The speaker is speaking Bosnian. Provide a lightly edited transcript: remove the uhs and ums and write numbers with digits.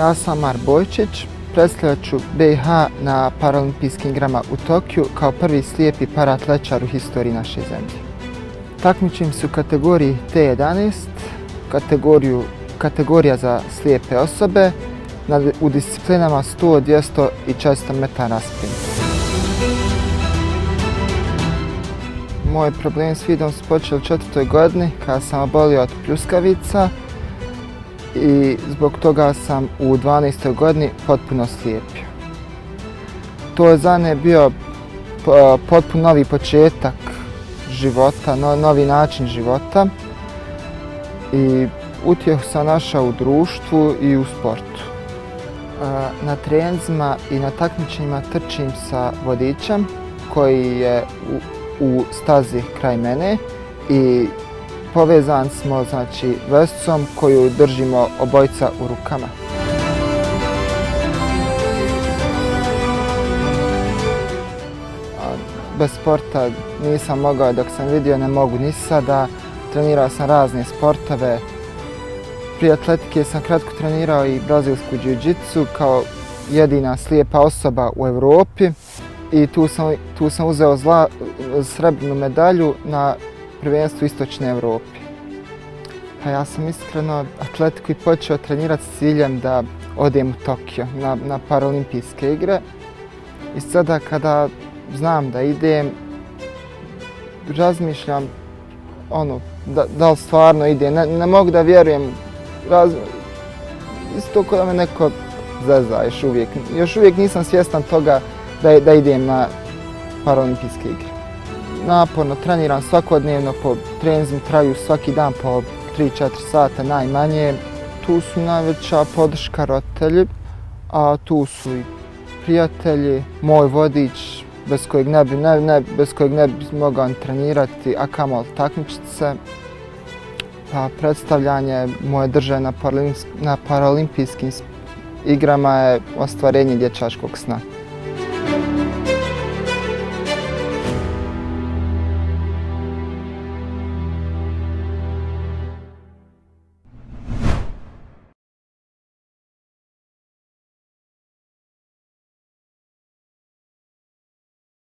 Ja sam Mar Bojčić, predstavljat ću BiH na Paraolimpijskim igrama u Tokiju kao prvi slijepi paratlečar u historiji naše zemlje. Takmičim se u kategoriji T11, kategorija za slijepe osobe, u disciplinama 100, 200 i 400 metara sprint. Moj problem s vidom su počeli u 4. godini kada sam obolio od pljuskavica i zbog toga sam u 12. godini potpuno slijepio. To je za mene bio potpuno novi početak života, novi način života i utjehu sam našao u društvu i u sportu. Na treninzima i na takmičenjima trčim sa vodičem koji je u stazi kraj mene i povezan smo vesicom koju držimo obojica u rukama. Bez sporta nisam mogao, dok sam vidio ne mogu ni sada. Trenirao sam razne sportove. Prije atletike sam kratko trenirao i brazilsku džiu-džitsu kao jedina slijepa osoba u Europi i tu sam uzeo srebrnu medalju na prvenstvu Istočne Europe. Pa ja sam iskreno atletiku i počeo trenirati s ciljem da odem u Tokio na Paraolimpijske igre. I sada kada znam da idem, razmišljam da li stvarno idem. Ne mogu da vjerujem. Isto kao da me neko zeza još uvijek. Još uvijek nisam svjestan toga da idem na Paraolimpijske igre. Naporno treniram svakodnevno, po treninzima traju svaki dan po 3-4 sata najmanje. Tu su najveća podrška roditelji, a tu su i prijatelji, moj vodič bez kojeg ne bi mogao trenirati, a kamoli takmičiti se. Pa predstavljanje moje države na Paraolimpijskim igrama je ostvarenje dječačkog sna.